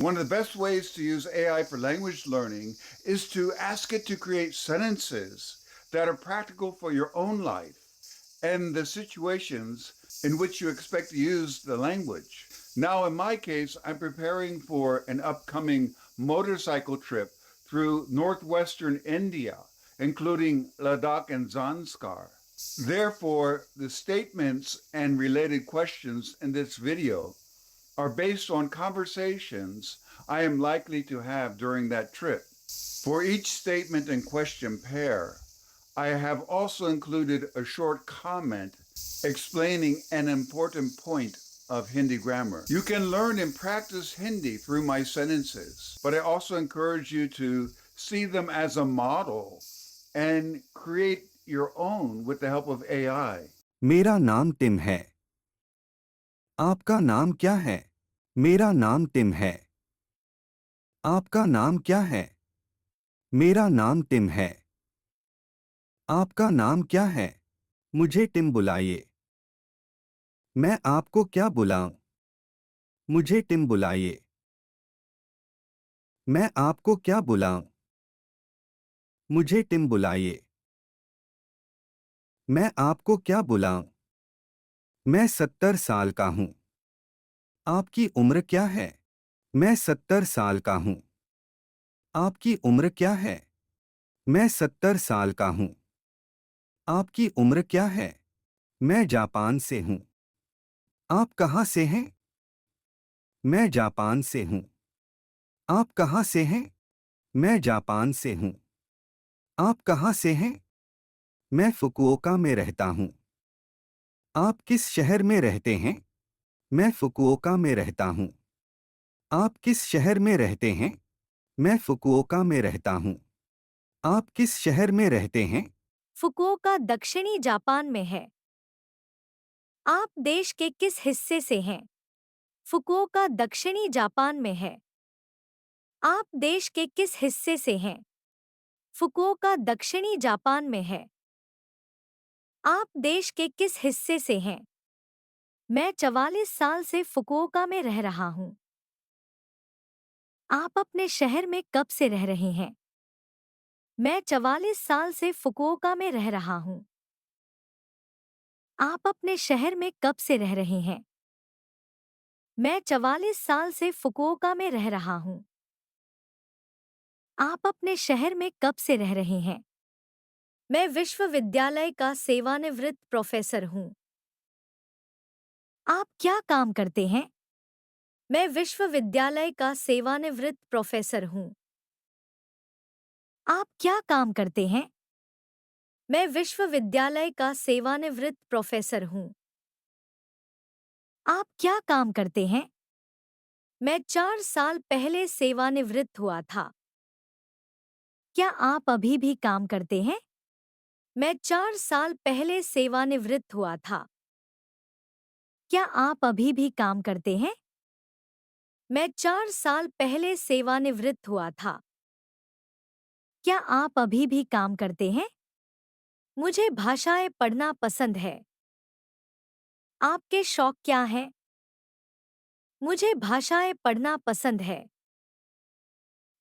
One of the best ways to use AI for language learning is to ask it to create sentences that are practical for your own life and the situations in which you expect to use the language. Now, in my case, I'm preparing for an upcoming motorcycle trip through northwestern India, including Ladakh and Zanskar. Therefore, the statements and related questions in this video are based on conversations I am likely to have during that trip. For each statement and question pair, I have also included a short comment explaining an important point of Hindi grammar. You can learn and practice Hindi through my sentences, but I also encourage you to see them as a model and create your own with the help of AI. मेरा नाम Tim है। आपका नाम क्या है? मेरा नाम Tim है। आपका नाम क्या है? मेरा नाम टिम है। आपका नाम क्या है? मुझे टिम बुलाइए। मैं आपको क्या बुलाऊं? मुझे टिम बुलाइए। मैं आपको क्या बुलाऊं? मुझे टिम बुलाइए। मैं आपको क्या बुलाऊं? मैं 70 साल का हूं। आपकी उम्र क्या है? मैं 70 साल का हूं। आपकी उम्र क्या है? मैं 70 साल का हूं। आपकी उम्र क्या है? मैं जापान से हूं। आप कहां से हैं? मैं जापान से हूं। आप कहां से हैं? मैं जापान से हूं। आप कहां से हैं? मैं फुकुओका में रहता हूं। आप किस शहर में रहते हैं? मैं फुकुओका में रहता हूं। आप किस शहर में रहते हैं? मैं फुकुओका में रहता हूं। आप किस शहर में रहते हैं? फुकुओका दक्षिणी जापान में है। आप देश के किस हिस्से से हैं? फुकुओका दक्षिणी जापान में है। आप देश के किस हिस्से से हैं? फुकुओका दक्षिणी जापान में है। आप देश के किस हिस्से से हैं? मैं 44 साल से फुकुओका में रह रहा हूं। आप अपने शहर में कब से रह रहे हैं? मैं 44 साल से फुकुओका में रह रहा हूं। आप अपने शहर में कब से रह रहे हैं? मैं 44 साल से फुकुओका में रह रहा हूं। आप अपने शहर में कब से रह रहे हैं? मैं विश्वविद्यालय का सेवानिवृत्त प्रोफेसर हूं। आप क्या काम करते हैं? मैं विश्वविद्यालय का सेवानिवृत्त प्रोफेसर हूं। आप क्या काम करते हैं? मैं विश्वविद्यालय का सेवानिवृत्त प्रोफेसर हूं। आप क्या काम करते हैं? मैं 4 साल पहले सेवानिवृत्त हुआ था। क्या आप अभी भी काम करते हैं? मैं 4 साल पहले सेवानिवृत्त हुआ था। क्या आप अभी भी काम करते हैं? मैं 4 साल पहले सेवानिवृत्त हुआ था। क्या आप अभी भी काम करते हैं? मुझे भाषाएं पढ़ना पसंद है। आपके शौक क्या हैं? मुझे भाषाएं पढ़ना पसंद है।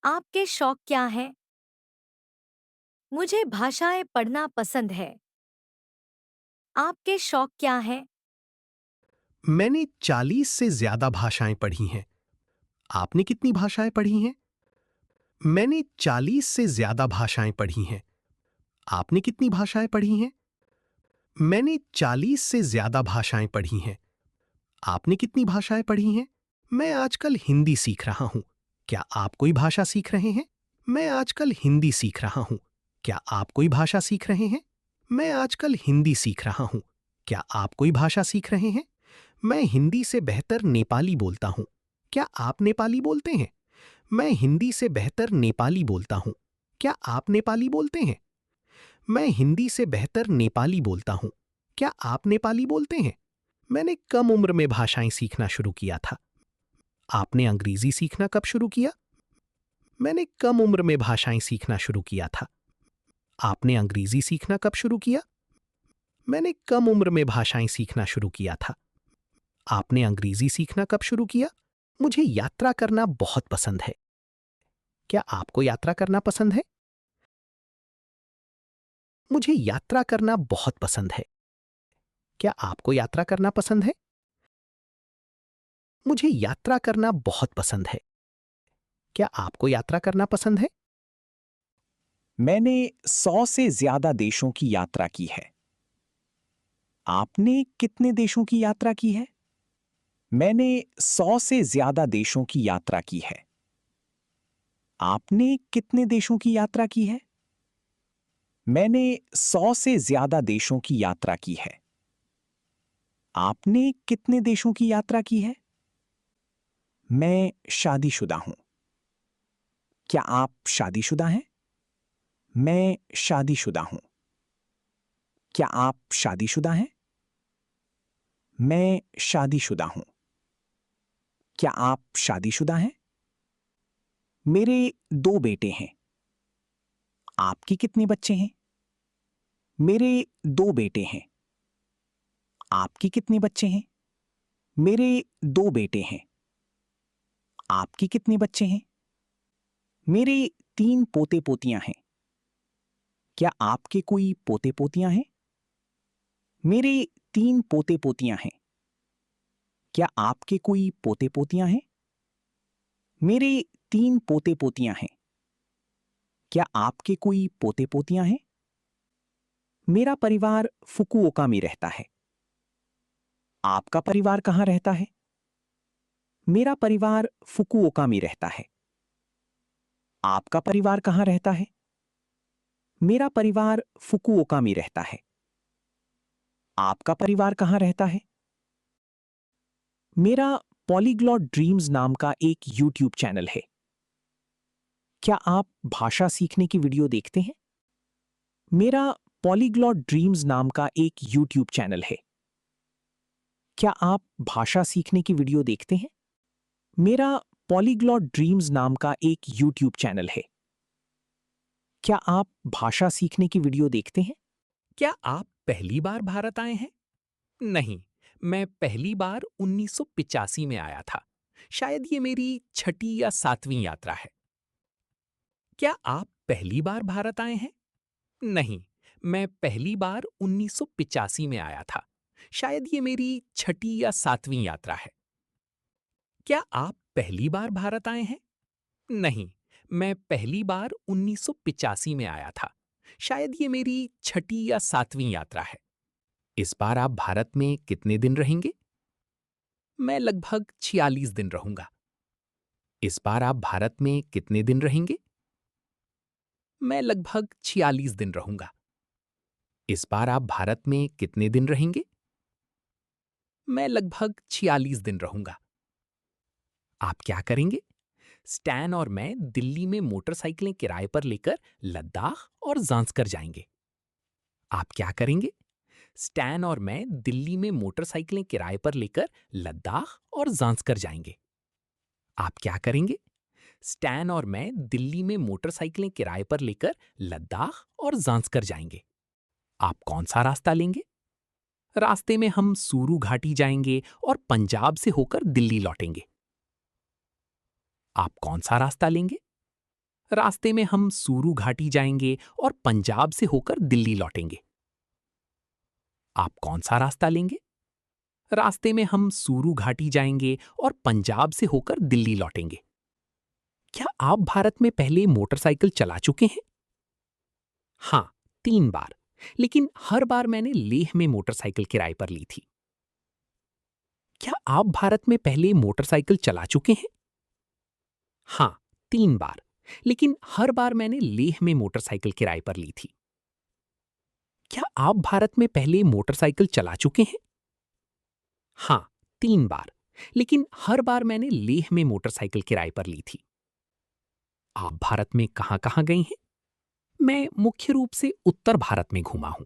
आपके शौक क्या हैं? मुझे भाषाएं पढ़ना पसंद है। आपके शौक क्या हैं? मैंने 40 से ज्यादा भाषाएं पढ़ी हैं। आपने कितनी भाषाएं पढ़ी हैं? मैंने 40 से ज्यादा भाषाएं पढ़ी हैं। आपने कितनी भाषाएं पढ़ी हैं? मैंने 40 से ज्यादा भाषाएं पढ़ी हैं। आपने कितनी भाषाएं पढ़ी हैं? मैं आजकल हिंदी सीख रहा हूं। क्या आप कोई भाषा सीख रहे हैं? मैं आजकल हिंदी सीख रहा हूं। क्या आप कोई भाषा सीख रहे हैं? मैं आजकल हिंदी सीख रहा हूं। क्या आप कोई भाषा सीख रहे हैं? मैं हिंदी से बेहतर नेपाली बोलता हूं। क्या आप नेपाली बोलते हैं? मैं हिंदी से बेहतर नेपाली बोलता हूं। क्या आप नेपाली बोलते हैं? मैं हिंदी से बेहतर नेपाली बोलता हूं। क्या आप नेपाली बोलते हैं? मैंने कम उम्र में भाषाएं सीखना शुरू किया था। आपने अंग्रेजी सीखना कब शुरू किया? मैंने कम उम्र में भाषाएं सीखना शुरू किया था। आपने अंग्रेजी सीखना कब शुरू किया? मैंने कम उम्र में भाषाएं सीखना शुरू किया था। आपने अंग्रेजी सीखना कब शुरू किया? मुझे यात्रा करना बहुत पसंद है। क्या आपको यात्रा करना पसंद है? मुझे यात्रा करना बहुत पसंद है। क्या आपको यात्रा करना पसंद है? मुझे यात्रा करना बहुत पसंद है। क्या आपको यात्रा करना पसंद है? मैंने 100 से ज्यादा देशों की यात्रा की है। आपने कितने देशों की यात्रा की है? मैंने 100 से ज्यादा देशों की यात्रा की है। आपने कितने देशों की यात्रा की है? मैंने 100 से ज्यादा देशों की यात्रा की है। आपने कितने देशों की यात्रा की है? मैं शादीशुदा हूं। क्या आप शादीशुदा हैं? मैं शादीशुदा हूं। क्या आप शादीशुदा हैं? मैं शादीशुदा हूं। क्या आप शादीशुदा हैं? मेरे 2 बेटे हैं। आपके कितने बच्चे हैं? मेरे 2 बेटे हैं। आपके कितने बच्चे हैं? मेरे 2 बेटे हैं। आपके कितने बच्चे हैं? मेरे 3 पोते पोतियां हैं। क्या आपके कोई पोते पोतियां हैं? मेरे 3 पोते पोतियां हैं। क्या आपके कोई पोते पोतियां हैं? मेरे 3 पोते पोतियां हैं। क्या आपके कोई पोते पोतियां हैं? मेरा परिवार फुकुओका में रहता है। आपका परिवार कहाँ रहता है? मेरा परिवार फुकुओका में रहता है। आपका परिवार कहाँ रहता है? मेरा परिवार फुकुओका में रहता है। आपका परिवार कहाँ रहता है? मेरा पॉलीग्लॉट ड्रीम्स नाम का एक यूट्यूब चैनल है। क्या आप भाषा सीखने की वीडियो देखते हैं? मेरा पॉलीग्लॉट ड्रीम्स नाम का एक यूट्यूब चैनल है। क्या आप भाषा सीखने की वीडियो देखते हैं? मेरा पॉलीग्लॉट ड्रीम्स नाम का एक यूट्यूब चैनल है। क्या आप भाषा सीखने की वीडियो देखते हैं? क्या आप पहली बार भारत आए हैं? नहीं, मैं पहली बार 1985 में आया था। शायद ये मेरी 6ठी या 7वीं यात्रा है। क्या आप पहली बार भारत आए हैं? नहीं, मैं पहली बार 1985 में आया था। शायद ये मेरी 6ठी या 7वीं यात्रा है। क्या आप पहली बार भारत आए हैं? नहीं, मैं पहली बार 1985 में आया था। शायद ये मेरी 6ठी या 7वीं यात्रा है। इस बार आप भारत में कितने दिन रहेंगे? मैं लगभग 46 दिन रहूंगा। इस बार आप भारत में कितने दिन रहेंगे? मैं लगभग 46 दिन रहूंगा। इस बार आप भारत में कितने दिन रहेंगे? मैं लगभग 46 दिन रहूंगा। आप क्या करेंगे? स्टैन और मैं दिल्ली में मोटरसाइकिलें किराए पर लेकर लद्दाख और ज़ांस्कर जाएंगे। आप क्या करेंगे? स्टैन और मैं दिल्ली में मोटरसाइकिलें किराए पर लेकर लद्दाख और ज़ांस्कर जाएंगे। आप क्या करेंगे? स्टैन और मैं दिल्ली में मोटरसाइकिलें किराए पर लेकर लद्दाख और ज़ांस्कर जाएंगे। आप कौन सा रास्ता लेंगे? रास्ते में हम सूरू घाटी जाएंगे और पंजाब से होकर दिल्ली लौटेंगे। आप कौन सा रास्ता लेंगे? रास्ते में हम सूरू घाटी जाएंगे और पंजाब से होकर दिल्ली लौटेंगे। आप कौन सा रास्ता लेंगे? रास्ते में हम सूरू घाटी जाएंगे और पंजाब से होकर दिल्ली लौटेंगे। क्या आप भारत में पहले मोटरसाइकिल चला चुके हैं? हाँ, 3 बार, लेकिन हर बार मैंने लेह में मोटरसाइकिल किराए पर ली थी। क्या आप भारत में पहले मोटरसाइकिल चला चुके हैं? हाँ, 3 बार, लेकिन हर बार मैंने लेह में मोटरसाइकिल किराए पर ली थी। क्या आप भारत में पहले मोटरसाइकिल चला चुके हैं? हाँ, 3 बार, लेकिन हर बार मैंने लेह में मोटरसाइकिल किराए पर ली थी। आप भारत में कहाँ-कहाँ गए हैं? मैं मुख्य रूप से उत्तर भारत में घूमा हूं।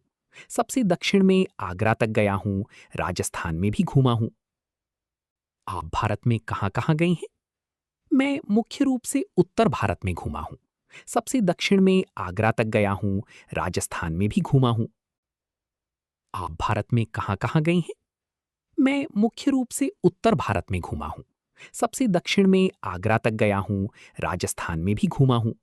सबसे दक्षिण में आगरा तक गया हूं, राजस्थान में भी घूमा हूं। आप भारत में कहाँ-कहाँ गए हैं? मैं मुख्य रूप से उत्तर भारत में घूमा हूं। सबसे दक्षिण में आगरा तक गया हूं, राजस्थान में भी घूमा हूं। आप भारत में कहाँ-कहाँ गए हैं? मैं मुख्य रूप से उत्तर भारत में घूमा हूं। सबसे दक्षिण में आगरा तक गया हूँ, राजस्थान में भी घूमा हूँ।